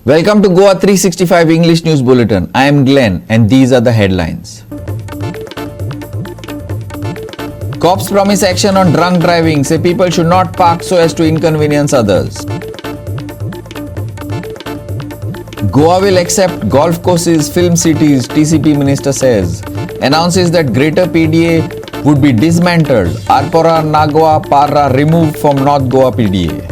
Welcome to GOA365 English News Bulletin. I am Glenn and these are the headlines. Cops promise action on drunk driving, say people should not park so as to inconvenience others. Goa will accept golf courses, film cities, TCP minister says. Announces that Greater PDA would be dismantled. Arpora, Nagwa, Parra removed from North Goa PDA.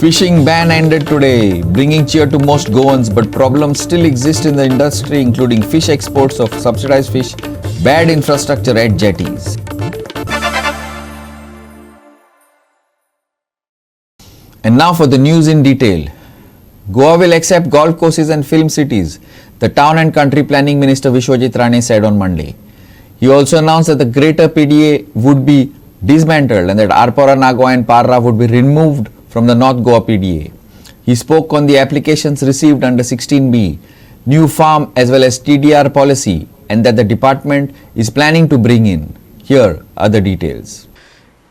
Fishing ban ended today, bringing cheer to most Goans, but problems still exist in the industry, including fish exports of subsidized fish, bad infrastructure at jetties. And now for the news in detail. Goa will accept golf courses and film cities, the Town and Country Planning Minister Vishwajit Rane said on Monday. He also announced that the Greater PDA would be dismantled and that Arpora, Nagwa and Parra would be removed from the North Goa PDA. He spoke on the applications received under 16B, new farm as well as TDR policy, and that the department is planning to bring in. Here are the details.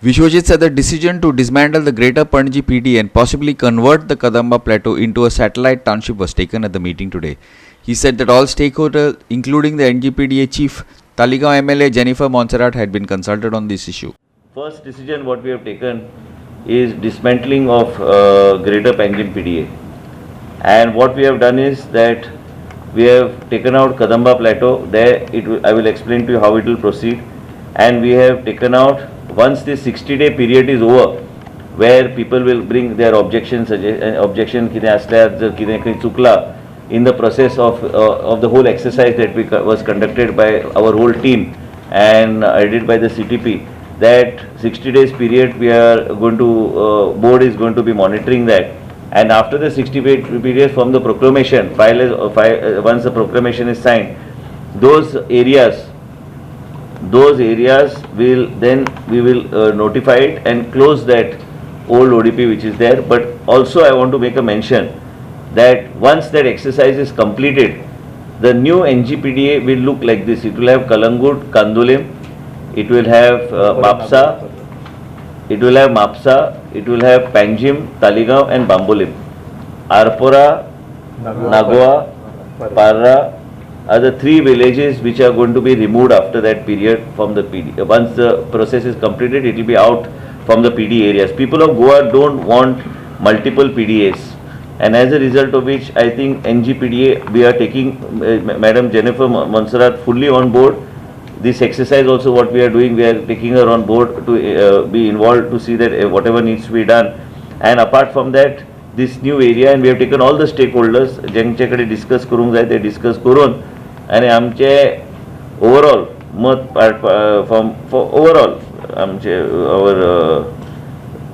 Vishwajit said the decision to dismantle the Greater Panji PDA and possibly convert the Kadamba Plateau into a satellite township was taken at the meeting today. He said that all stakeholders, including the NGPDA chief, Talegaon MLA Jennifer Montserrat, had been consulted on this issue. First decision what we have taken is dismantling of Greater Panjim PDA, and what we have done is that we have taken out Kadamba Plateau. There I will explain to you how it will proceed, and we have taken out, once this 60-day period is over, where people will bring their objections, objection kide asल्यार जर कितें काही चुकला in the process of the whole exercise that was conducted by our whole team and aided by the CTP, that 60 days period we are going to, board is going to be monitoring that, and after the 60-day period from the proclamation, once the proclamation is signed, those areas will then, we will notify it and close that old ODP which is there. But also I want to make a mention that once that exercise is completed, the new NGPDA will look like this. It will have Kalangut, Kandulim, it will have Mapsa, it will have Panjim, Talegaon and Bambolim. Arpora, Nagwa, Parra are the three villages which are going to be removed after that period from the PD. Once the process is completed, it will be out from the PD areas. People of Goa don't want multiple PDAs, and as a result of which, I think NGPDA, we are taking Madam Jennifer Montserrat fully on board. This exercise also what we are doing, we are taking her on board to be involved to see that whatever needs to be done. And apart from that, this new area, and we have taken all the stakeholders, ज्यांच्याकडे discuss करूंक जाय ते discuss करून, आणि आमचे overall overall our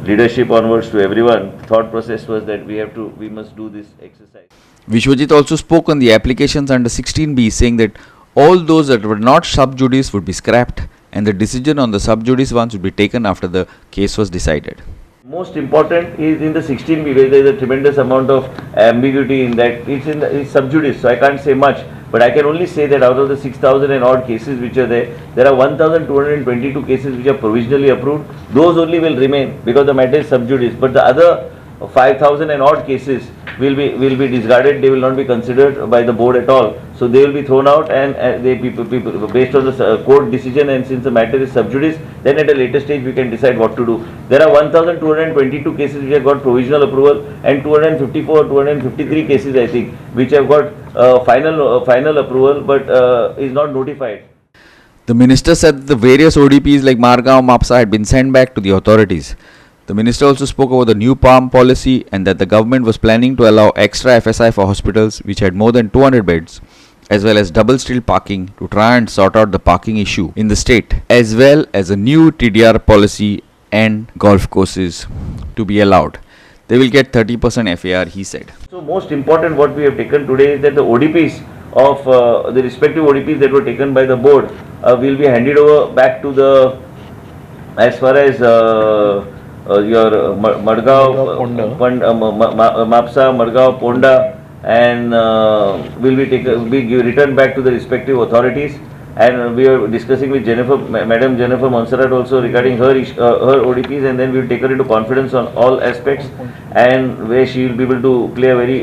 leadership onwards to everyone, thought process was that we must do this exercise. Vishwajit also spoke on the applications under 16B, saying that all those that were not sub judice would be scrapped and the decision on the sub judice ones would be taken after the case was decided. Most important is in the 16B, where there is a tremendous amount of ambiguity in that. It's sub judice, so I can't say much, but I can only say that out of the 6,000 and odd cases which are there are 1,222 cases which are provisionally approved. Those only will remain because the matter is sub judice, but the other 5,000 and odd cases will be discarded. They will not be considered by the board at all. So they will be thrown out, and people based on the court decision, and since the matter is sub judice, then at a later stage we can decide what to do. There are 1,222 cases which have got provisional approval, and 253 cases I think which have got final approval but is not notified. The minister said that the various ODPs like Margaon, Mapsa had been sent back to the authorities. The minister also spoke about the new PALM policy and that the government was planning to allow extra FSI for hospitals which had more than 200 beds, as well as double still parking to try and sort out the parking issue in the state, as well as a new TDR policy and golf courses to be allowed. They will get 30% FAR, he said. So most important what we have taken today is that the ODPs of the respective ODPs that were taken by the board will be handed over back to the, as far as your Madgaon, Mapsa, Madgaon, Ponda, and will be returned back to the respective authorities. and we are discussing with Madam Jennifer Monserrat also regarding her her ODPs, and then we will take her into confidence on all aspects, and where she will be able to play a very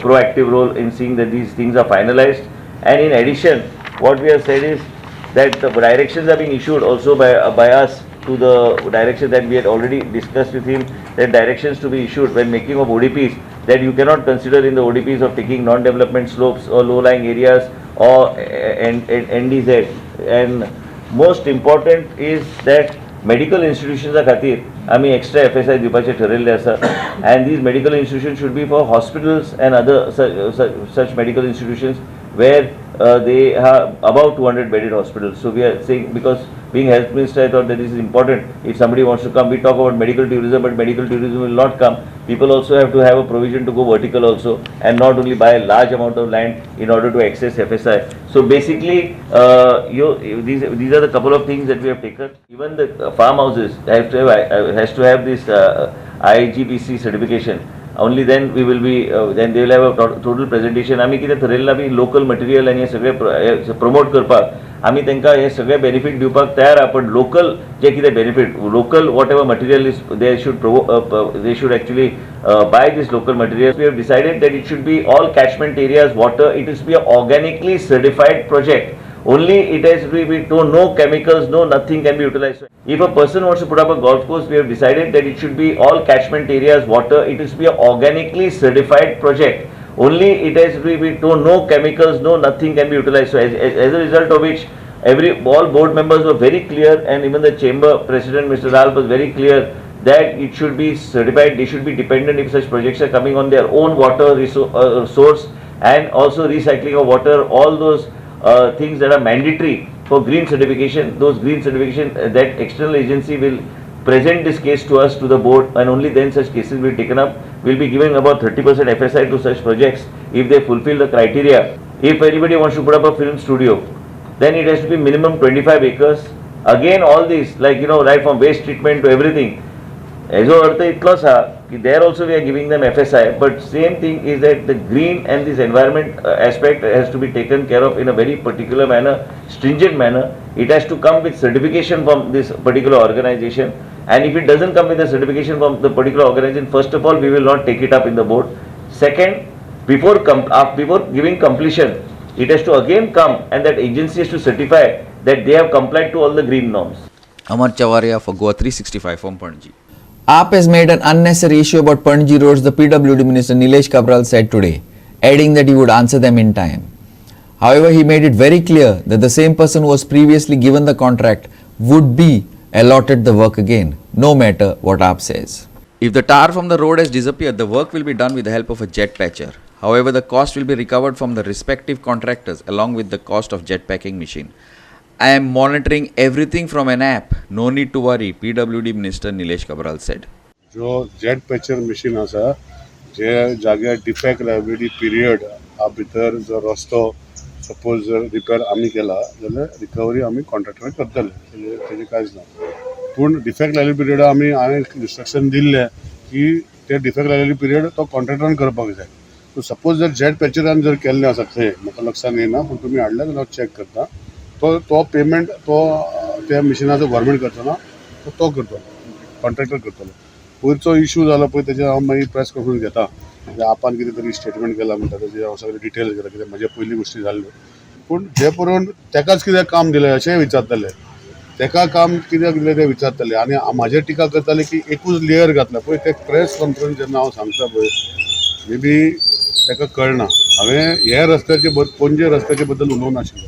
proactive role in seeing that these things are finalized. And in addition, what we have said is that the directions are being issued also by us to the direction that we had already discussed with him, that directions to be issued when making of ODPs, that you cannot consider in the ODPs of taking non-development slopes or low-lying areas or NDZ. And most important is that medical institutions are खातीर आम्ही extra FSI दिवपाचे ठरयल्ले आसा, and these medical institutions should be for hospitals and other such medical institutions where they have about 200 bedded hospitals. So we are saying, because being health minister, I thought that this is important. If somebody wants to come, we talk about medical tourism, but medical tourism will not come. People also have to have a provision to go vertical also, and not only buy a large amount of land in order to access FSI. So basically, these are the couple of things that we have taken. Even the farmhouses has to have this IGBC certification. Only then we will be, then they will have a total presentation. आमी कितें ठरयल्लां B local material and हे सगळे promote करपाक आमी तांकां हे सगळे benefit दिवपाक तयार आहा, पण local जे कितें benefit, local whatever material is, they should actually buy this local material. We have decided that it should be all catchment areas water. It is to be an organically certified project. Only it has to be no chemicals, no nothing can be utilized. If a person wants to put up a golf course, we have decided that it should be all catchment areas water. It is to be an organically certified project. Only it has to be no chemicals, no nothing can be utilized. So as a result of which, all board members were very clear, and even the chamber president, Mr. Dal, was very clear that it should be certified. They should be dependent if such projects are coming on their own water source, and also recycling of water. All those things that are mandatory for green certification, those green certification, that external agency will present this case to us, to the board, and only then such cases will be taken up. We will be giving about 30% FSI to such projects if they fulfill the criteria. If anybody wants to put up a film studio, then it has to be minimum 25 acres. Again, all these, like, right from waste treatment to everything. Ezo artha itlos ha, there also we are giving them FSI, but same thing is that the green and this environment aspect has to be taken care of in a very particular manner, stringent manner. It has to come with certification from this particular organization, and if it doesn't come with a certification from the particular organization, first of all, we will not take it up in the board. Second, before giving completion, it has to again come, and that agency has to certify that they have complied to all the green norms. Amar Chavaria for GOA365 from Panji. AAP has made an unnecessary issue about Panji roads, the PWD Minister Nilesh Kabral said today, adding that he would answer them in time. However, he made it very clear that the same person who was previously given the contract would be allotted the work again, no matter what AAP says. If the tar from the road has disappeared, the work will be done with the help of a jet patcher. However, the cost will be recovered from the respective contractors along with the cost of jet packing machine. I am monitoring everything from an app. No need to worry, PWD Minister Nilesh Kabral said. जो jet पैचर machine आसा, जे जाग्यार defect liability period हा भितर जो रस्तो suppose जर repair आमी केला जाल्यार रिकवरी आमी कॉन्ट्रॅक्टराक करतले, तेजे कांयच ना. पूण डिफेक्ट लायबिलिटी पिरियड आमी हांवें इंस्ट्रक्शन दिल्ले की ते डिफेक्ट लायबिलिटी पिरियड तो कॉन्ट्रॅक्टरान करपाक जाय. सो सपोज जर जेट पैचरान जर केल्लें आसा थंय, म्हाका लक्षान येना, पूण तुमी हाडलें जाल्यार हांव चॅक करता. तो पेमेंट तो त्या मशिनाचो गव्हर्मेंट करतना तो करतलो, कॉन्ट्रॅक्टर करतलो. पयरचो इशू जालो पळय तेजेर हांव मागीर प्रेस कॉन्फरन्स घेता. आपान कितें तरी स्टेटमेंट केला म्हणटा तेजेर हांव सगळे डिटेल्स घेता, कित्याक म्हजे पयलीं गोश्टी जाल्ल्यो. पूण जे पळोवन तेकाच कितें काम दिलें अशेंय विचारतले, तेका काम कित्याक दिलें तें विचारतले. आनी म्हाजेर टिका करताले की एकूच लेयर घातला पळय. ते प्रेस कॉन्फरन्स जेन्ना हांव सांगता पळय, मे बी तेका कळना. हांवें ह्या रस्त्याचे पणजे रस्त्याचे बद्दल उलोवंक नाशिल्लो.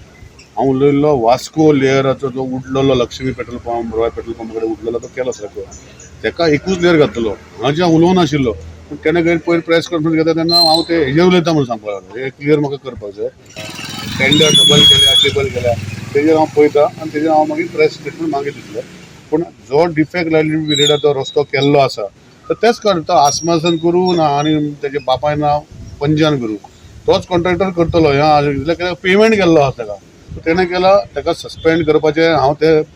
हांव उलयल्लो वास्को लेयराचो जो उडलेलो Lakshmi petrol pump, Roy petrol pump कडेन उडलेलो तो केलो सारको. तेका एकूच लेयर घातलो. हांव जें उलोवंक नाशिल्लो, पूण तेणें पयर प्रेस कॉन्फरन्स घेता तेन्ना हांव ते हेजेर उलयता म्हणून सांगपाक लागलो. हे क्लियर म्हाका करपाक जाय. टेंडर डबल केल्या, ट्रिबल केल्या, तेजेर हांव पळयता आनी तेजेर हांव मागीर प्रेस स्टेटमेंट मागीर दितलो. पूण जो डिफेक्ट लायबिलिटी पिरियडाचो रस्तो केल्लो आसा तर तेच करता. आस्मासन करूं ना आनी तेजे बापाय नांव पंजान करूं, तोच कॉन्ट्रॅक्टर करतलो. ह्या पेमेंट केल्लो आसा तेका, तेणें केला, तेका सस्पेंड करपाचें. हांव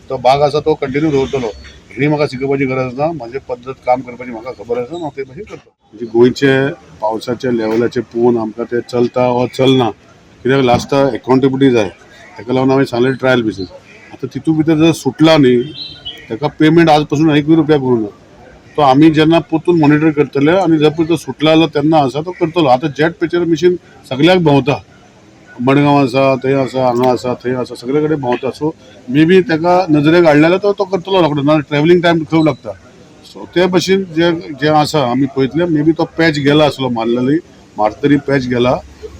तो भाग आसा तो कंटिन्यू दवरतलो. हेणी म्हाका शिकोवपाची गरज ना. म्हाजे पद्दत काम करपाची म्हाका खबर आसा, हांव ते भशेन करता. म्हणजे गोंयचे पावसाच्या लेवलाचे पळोवन आमकां ते चलता वा चलना, कित्याक लास्टाक एकावंटेबिलिटी जाय. ताका लागून हांवें सांगलें ट्रायल बेसीस. आतां तितून भितर जर सुटला न्ही ताका पेमेंट आज पासून 1 रुपया करूं ना. तो आमी जेन्ना पोतून मॉनिटर करतले आनी जर तो सुटला जाल्यार तेन्ना आसा तो करतलो. आतां जेट पेचर मशीन सगळ्याक भोंवता, मडगांव आसा, थंय आसा, हांगा आसा, थंय आसा, सगळे कडेन भोंवता. सो मे बी ताका नजरेक हाडलें जाल्यार तो करतलो रोखडो, ना ट्रॅव्हलिंग टायम खूब लागता. सो ते भशेन जे आसा आमी पळयतले. मे बी तो पॅच गेला आसलो मारतरी पॅच गेला,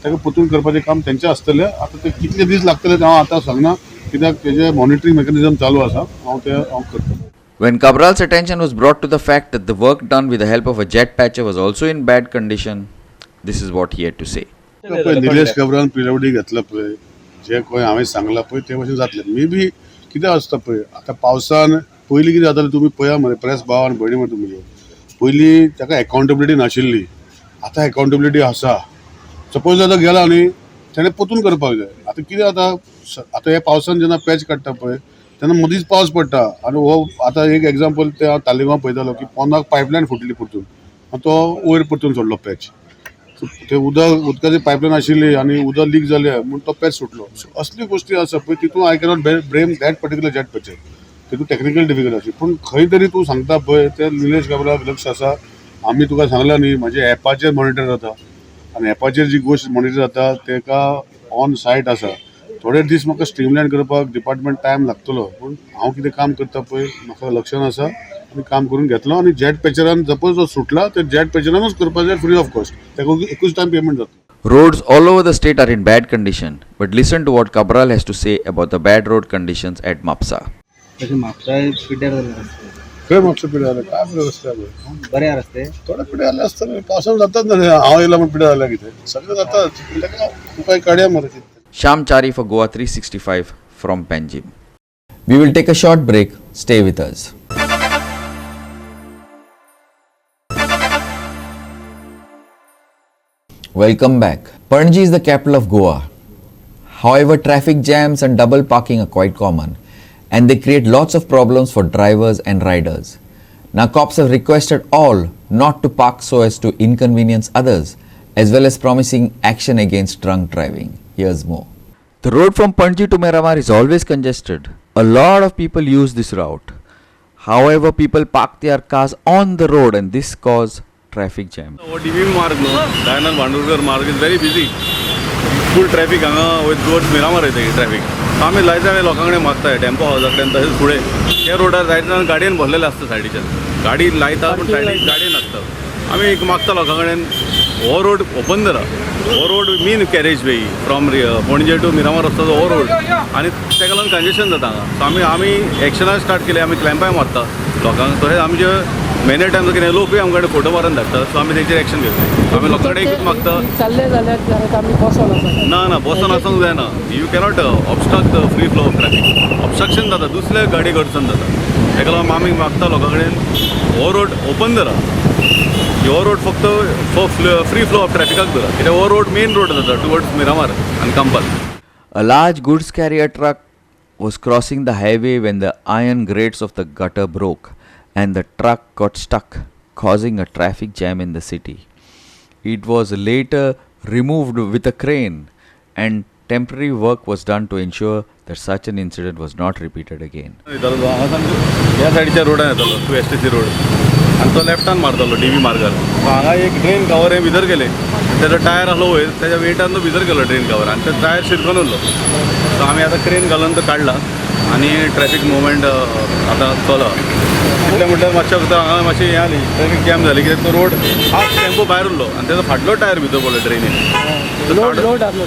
ताका परतून करपाचें काम तेंचें आसतलें. आतां ते कितले दीस लागतले ते हांव आतां सांगना, कित्याक तेजें मॉनिटरींग मेकॅनिझम चालू आसा. हांव करतलो. When Cabral's attention was brought to the fact that the work done with the help of a jet patcher was also in bad condition, this is what he had to say. Nilesh कबरान पिरवडी घेतला पळय, जे कोण हांवें सांगलां पळय ते भशेन जातलें. May be कितें आसता पळय, आतां पावसान पयलीं कितें जातालें तुमी पळया मरे, प्रेस भाव आनी भयणी मरे तुमी, पयलीं ताका एकावंटेबिलिटी नाशिल्ली. आतां एकावंटेबिलिटी आसा. सपोज आतां गेला न्ही तेणें परतून करपाक जाय. आतां कितें आतां हे पावसान जेन्ना पॅच काडटा पळय तेन्ना मदींच पावस पडटा आनी हो आतां एक एग्जाम्पल ते हांव तालिगांव पळयतालो की पोंदाक पायपलायन फुटली परतून आनी तो वयर परतून सोडलो पॅच. ते उदकाची पायपलायन आशिल्ली आनी उदक लीक जालें म्हूण तो पॅच सुटलो. असली गोश्टी आसा पळय तितून I cannot blame that particular jet patcher. तितून टॅक्निकल डिफिकल्टी आसली. पूण खंय तरी तूं सांगता पळय ते निलेश काबराक लक्ष आसा. आमी तुका सांगलां न्ही म्हाजे एपाचेर मॉनिटर जाता आनी एपाचेर जी गोश्ट मॉनिटर जाता तेका ऑन सायट आसा. थोडे दीस म्हाका स्ट्रीमलायन करपाक डिपार्टमेंट टायम लागतलो, पूण हांव कितें काम करता पळय म्हाका लक्षान आसा आनी काम करून घेतलो. आनी जेट पॅचरान सपोज तो सुटला तर जेट पॅचरानूच करपाक जाय फ्री ऑफ कॉस्ट. ताका एकूच टायम पेमेंट जाता. Roads all over the state are in bad condition, but listen to what Cabral has to say about the bad road conditions at Mapsa. Mapusa पिड्ड्यार जाले रस्ते, खंय म्हापसा पिड्यार जालें काय बरें रस्ते आहा पळय. बरे रस्ते थोडे पिड्यार जाले आसतले, पावसान जातात ना रे. हांव येयला म्हूण पिड्यार जाल्या कितें, सगळें जातात. ताका उपाय काडया मरे कितें. Sham Chari for GOA 365 from Panjim. We will take a short break. Stay with us. Welcome back. Panaji is the capital of Goa. However, traffic jams and double parking are quite common, and they create lots of problems for drivers and riders. Now, cops have requested all not to park so as to inconvenience others, as well as promising action against drunk driving. Here's more. The road from Panaji to Miramar is always congested. A lot of people use this route. However, people park their cars on the road and this causes traffic jam. DB Marg नो Dayanand Bandodkar Marg is very busy. Full traffic हांगा वयर towards Miramar येता ही traffic. आमी लायता आनी लोकां कडेन मागताय tempo हावजा कडेन तशेंच फुडें त्या रोडार जायते गाडयेन भरलेले आसता सायडीच्यान. गाडी लायता पूण सायडीक गाडी नासता. आमी एक मागता लोकां कडेन हो रोड ओपन करा. हो road main carriageway from Panaji to Miramar आसता तो हो रोड आनी ताका लागून कंजेशन जाता हांगा. सो आमी एक्शनाक स्टार्ट केले. आमी क्लॅम्पाय मारता लोकांक. तशेंच आमचे मेनी टायम कितें लोकूय आमचे कडेन फोटो मारून धाडटा. सो आमी तेचेर एक्शन घेता. आमी लोकां कडेन एकूच मागता चालले जाल्यार आमी बसोन आसा ना बसून आसूंक जायना. You cannot obstruct the free flow of traffic. Obstruction जाता दुसऱ्या गाडी कडच्यान जाता. ताका लागून आमी मागता लोकां कडेन हो रोड ओपन करा. हो रोड फक्त फ्री फ्लो ऑफ ट्रॅफिकाक दरा. कित्याक हो रोड मेन रोड जाता टुवर्ड्स मिरामार आनी Campal. A large goods carrier truck was crossing the highway when the iron grates of the gutter broke and the truck got stuck, causing a traffic jam in the city. It was later removed with a crane and temporary work was done to ensure that such an incident was not repeated again. ह्या सायडीच्या रोडान येतालो to STC road आनी तो लेफ्टान मारतालो DB मार्गार. हांगा एक drain cover हे भितर गेले. तेजो टायर आसलो वयर तेज्या वेटान तो भितर गेलो ड्रेन कवर आनी ते टायर शिरकोन उरलो. सो आमी आतां क्रेन घालून तो काडला आनी ट्रॅफिक मुवमेंट आतां चलता. कितले म्हणल्यार मातशें हांगा मातशी हें जाली ट्रॅफिक जॅम जाली कित्याक तो रोड हाफ टेम्पो भायर उरलो आनी तेजो फाटलो टायर भितर पडलो ड्रेनीन. लोडेड आसलो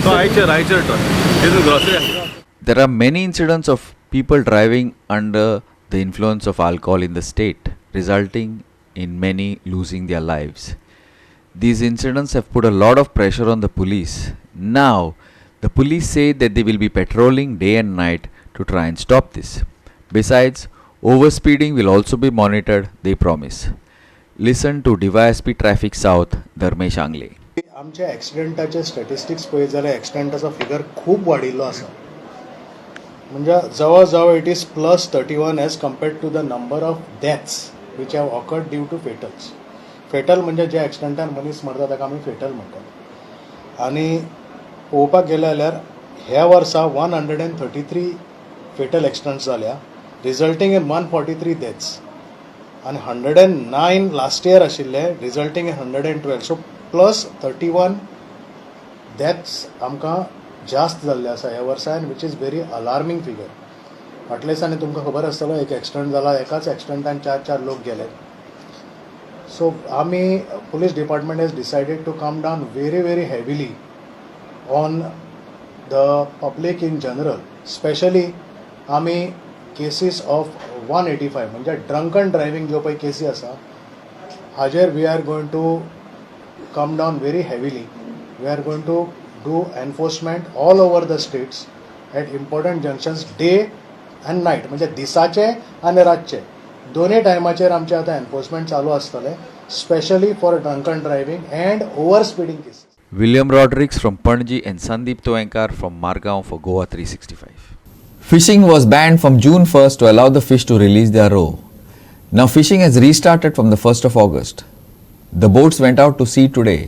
तो Eicher truck grocery. There are many incidents of people driving under the influence of alcohol in the state, resulting in many losing their lives. These incidents have put a lot of pressure on the police. Now, the police say that they will be patrolling day and night to try and stop this. Besides, overspeeding will also be monitored, they promise. Listen to DYSP Traffic South, Dharmesh Angle. आमच्या ॲक्सिडेंटाचे statistics पळयत जाल्यार ॲक्सिडेंटाचो figure खूब वाडिल्लो आसा. म्हणजे जवळ जवळ it is +31 as compared to the number of deaths which have occurred due to fatal म्हणजे जे ॲक्सिडेंटान मनीस मरता ताका आमी फेटल म्हणटात. आनी पळोवपाक गेले जाल्यार ह्या वर्सा 133 फेटल एक्सिडंट्स जाल्या, रिजल्टींग इन 143 डेथ्स, आनी 109 लास्ट इयर आशिल्ले, रिजल्टींग इन 112. सो प्लस 31 डेथ्स आमकां जास्त जाल्ले आसा ह्या वर्सा, and which is very alarming figure. फाटल्या दिसांनी तुमकां खबर आसतलो एक एक्सिडंट जाला, एकाच एक्सिडंटान 4 लोक गेले. सो आमी police department has decided to come down very heavily on the public in general. Specially आमी केसीस ऑफ 185 म्हणजे ड्रंकन ड्रायव्हिंग ज्यो पळय केसी आसा हाजेर we are going to come down very heavily. We are going to do enforcement all over the states at important junctions day and night, म्हणजे दिसाचे आनी रातचे दोनूय टायमाचेर आमचे आतां एनफोर्समेंट चालू आसतलें, specially for drunken driving and over speeding cases. William Rodrigues from Panaji and Sandeep Toenkar from Margaon for GOA365. Fishing was banned from June 1st to allow the fish to release their roe. Now fishing has restarted from the 1st of August. The boats went out to sea today,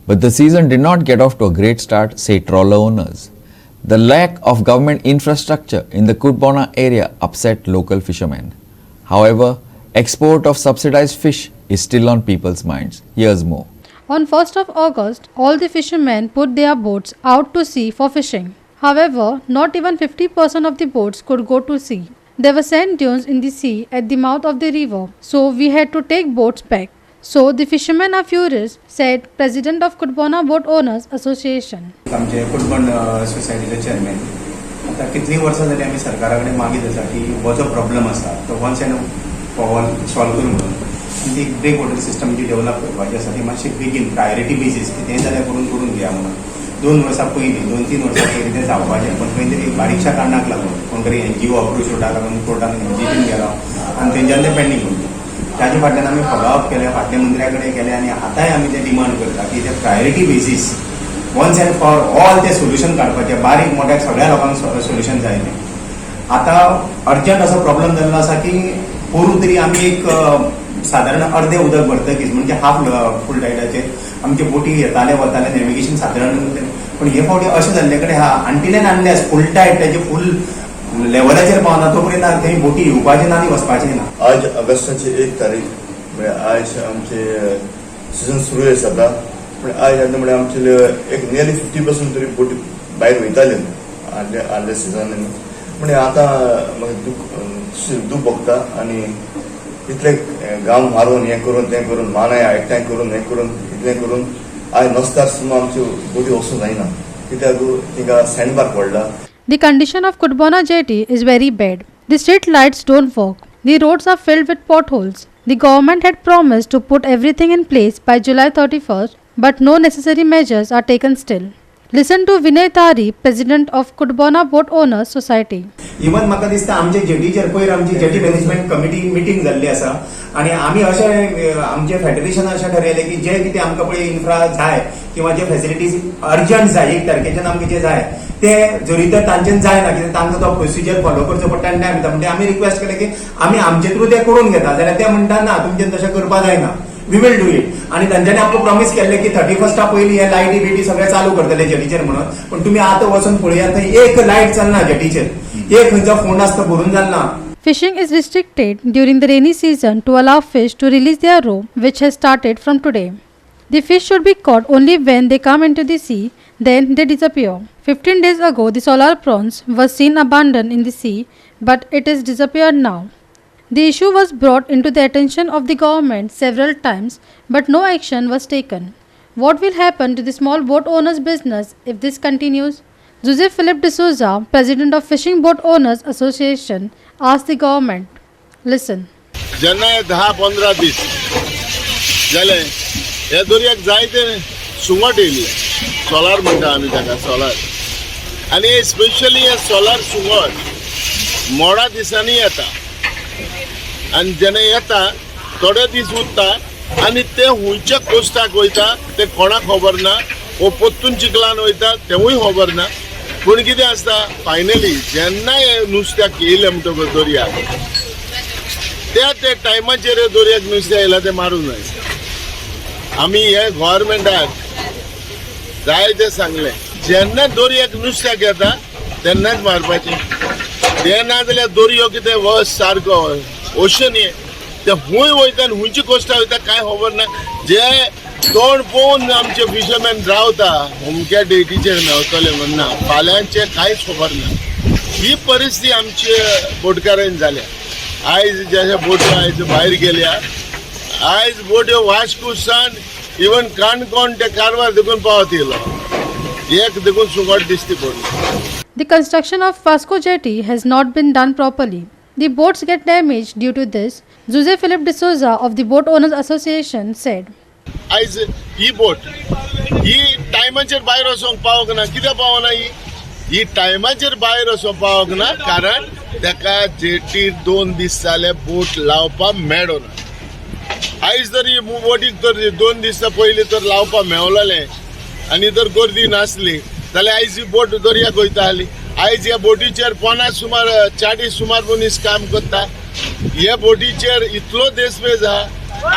but the season did not get off to a great start, say trawler owners. The lack of government infrastructure in the Kudbona area upset local fishermen. However, export of subsidized fish is still on people's minds. Here's more. On 1st of August, all the fishermen put their boats out to sea for fishing. However, not even 50% of the boats could go to sea. There were sand dunes in the sea at the mouth of the river, so we had to take boats back. So the fishermen are furious, said President of Kudbona Boat Owners Association. आमचे कुडबण सोसायटीचे chairman आता कितली वर्सां जाली आमी सरकारा कडेन मागीत आसा की हो जो प्रॉब्लम आसा तो once and for all solve करून म्हणून आनी ती ब्रेक वॉटर सिस्टम जी डेव्हलप करपाची आसा ती मातशी बेगीन प्रायोरिटी बेजीस कितेंय जाल्यार करून घेया म्हणून 2 वर्सां पयलीं 2-3 वर्सां पयलीं तें जावपाचें, पण खंय तरी बारीकशा कारणाक लागून कोण तरी NGO अप्रोच उठाक लागून कोर्टान जिखून गेलो आनी तेंच्यान तें पेंडींग उरलें. ताजे फाटल्यान आमी फॉलोअप केलें, फाटल्या मंत्र्या कडेन गेले आनी आतांय आमी तें डिमांड करता की ते priority basis once and for all ते सोल्युशन काडपाचें, बारीक मोठ्याक सगळ्या लोकांक सोल्युशन जाय तें. आतां अर्जंट असो प्रॉब्लेम जाल्लो आसा की करून तरी आमी एक सादारण अर्दे उदक भरतकीच म्हणजे हाफ फूल टायडाचेर आमचे बोटी येताले वताले, नॅव्हिगेशन सादारण, पण हे फावटी अशें जाल्ले कडेन हा अंटिल्यान आणल्यास फूल टायड त्याचे फूल लेवलाचेर पावना तोपर्यंत थंय बोटी येवपाचे ना आनी वचपाचें ना. आज ऑगस्टाची 1 तारीख म्हणजे आज आमचे सिजन सुरू आसा, पण आज आतां म्हणजे आमचे एक नियरली 50% तरी बोटी भायर वयताले आदल्या सिजनान. म्हणजे आतां म्हाका दूख भोगता आनी इतले गांव मारून हें करून तें करून मानाय एकठांय करून हें करून इतलें करून आज नसता सुद्दां आमच्यो बोटी वचूंक जायना, कित्याक तिका सँडबार पडला. The condition of Kudbona jetty is very bad. The street lights don't work. The roads are filled with potholes. The government had promised to put everything in place by July 31st, but no necessary measures are taken still. Listen to Vinay Tari, President of Kudbona Boat Owners Society. Even म्हाका दिसता आमचे जेटीचेर पयर आमची jetty management committee meeting जाल्ली आसा आनी आमी अशें आमचे फेडरेशन अशें ठरयलें की जे कितें आमकां पळय इन्फ्रा जाय किंवा जे फेसिलिटीज अर्जंट जाय 1 तारखेच्यान आमकां जे जाय ते जरी तर तांच्यान जायना कित्याक तांकां तो प्रोसिजर फॉलो करचो पडटा आनी टायम वयता, म्हणजे आमी रिक्वेस्ट केलें की आमी आमचे थ्रू ते करून घेता, जाल्यार ते म्हणटा ना तुमच्यान तशें करपा जायना, वी विल डू इट. आणि तांच्यांनी आमकां प्रॉमिस केल्लें की 31st पयलीं हे लायटी बिटी सगळें चालू करतले जेटीचेर म्हणून, पण तुमी आतां वचून पळयात थंय एक लायट चलना जेटीचेर, एक खंयचो फोंड आसता भरून Jalna. Fishing is restricted during the rainy season to allow fish to release their roe, which has started from today. The fish should be caught only when they come into the sea, then they disappear. 15 days ago, the solar prawns were seen abandoned in the sea, but it is disappeared now. The issue was brought into the attention of the government several times, but no action was taken. What will happen to the small boat owners' business if this continues? Jose Philip D'Souza, President of Fishing Boat Owners Association, asked the government. Listen. जेन्ना 10-15 दीस जाले हे दर्याक जायते सुंगट येयली, solar म्हणटा आमी ताका solar, आनी specially हे solar सुंगट मोडा दिसांनी येता आनी जेन्ना येता थोडे दीस उरता आनी ते हुंयच्या कोस्टाक वयता ते कोणाक खबर ना, वो पोत्तून चिखलान वयता तेवूय खबर ना, पूण कितें आसता फायनली जेन्ना हे नुस्त्याक येयलें म्हणटकच दर्याक त्या टायमाचेर दर्याक नुस्तें येयलां तें मारूंक जाय. आमी हे गव्हर्मेंटाक जाय तें सांगलें जेन्ना दोरयेक नुस्त्याक येता तेन्नाच मारपाचें ते ना जाल्यार दोरयो कितें वस सारको ओशन हे ते खूंय वयता आनी खुंयची कोस्टा वयता कांय खबर ना जे तोंड पळोवन आमचे फिशरमॅन रावता अमक्या डेटीचेर मेवतले म्हणना फाल्यांचे कांयच खबर ना ही परिस्थिती आमच्या बोटकारांनी जाल्या आयज जे बोट्यो आयज भायर गेल्या आयज बोट्यो वास्कोसान इवन काणकोण ते कारवार देखून पावत येयलो एक देखून सुंगट दिसती पडली. The construction of Vasco jetty has not been done properly. The boats get damaged due to this, Jose Philip de Souza of the Boat Owners Association said. आयज ही बोट ही टायमाचेर भायर वचोंक पावोंक ना कित्याक पावना ही टायमाचेर भायर वचोंक पावोंक ना कारण ताका जेटीर 2 दीस जाले बोट लावपाक मेळ्ळो ना आयज जर ही बोटीक तर 2 दिसा पयलीं तर लावपाक मेळलेलें आनी जर गर्दी नासली जाल्यार आयज ही बोट दर्याक वयता आसली आयज ह्या बोटीचेर 40 सुमार मनीस काम करता ह्या बोटीचेर इतलो देसपेज आहा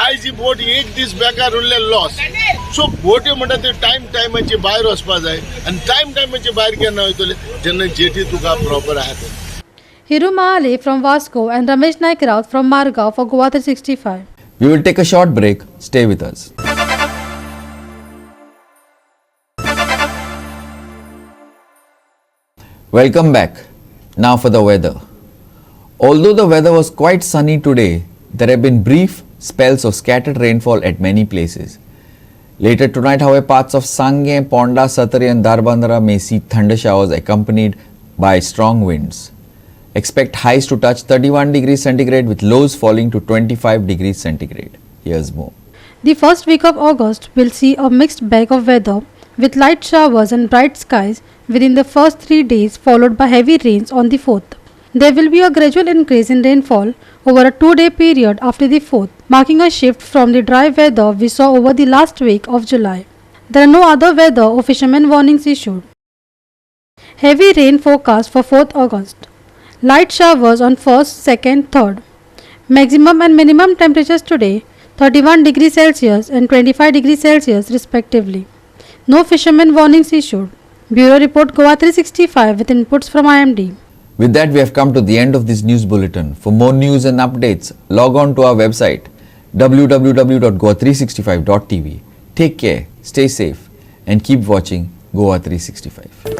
आयज ही बोट एक दीस बेकार उरले लॉस सो बोटी म्हणटा ते टायमाचे भायर वचपा जाय आनी टायमाचे भायर केन्ना वयतले जेन्ना जेटी तुका प्रॉपर आहा ते. Hiru Mahale from Vasco and Ramesh Naik Raut from Margao for Goa 365. We will take a short break. Stay with us. Welcome back. Now for the weather. Although the weather was quite sunny today, there have been brief spells of scattered rainfall at many places. Later tonight, however, parts of Sangye, Ponda, Satari and Darbandara may see thunder showers accompanied by strong winds. Expect highs to touch 31 degrees centigrade with lows falling to 25 degrees centigrade. Here's more. The first week of August will see a mixed bag of weather with light showers and bright skies within the first 3 days, followed by heavy rains on the 4th. There will be a gradual increase in rainfall over a 2-day period after the 4th, marking a shift from the dry weather we saw over the last week of July. There are no other weather or fishermen warnings issued. Heavy rain forecast for 4th August. Light showers on 1st, 2nd, 3rd. Maximum and minimum temperatures today 31 degrees Celsius and 25 degrees Celsius respectively. No fishermen warnings issued. Bureau Report Goa 365 with inputs from IMD. With that, we have come to the end of this news bulletin. For more news and updates, log on to our website www.goa365.tv. Take care, stay safe and keep watching Goa 365.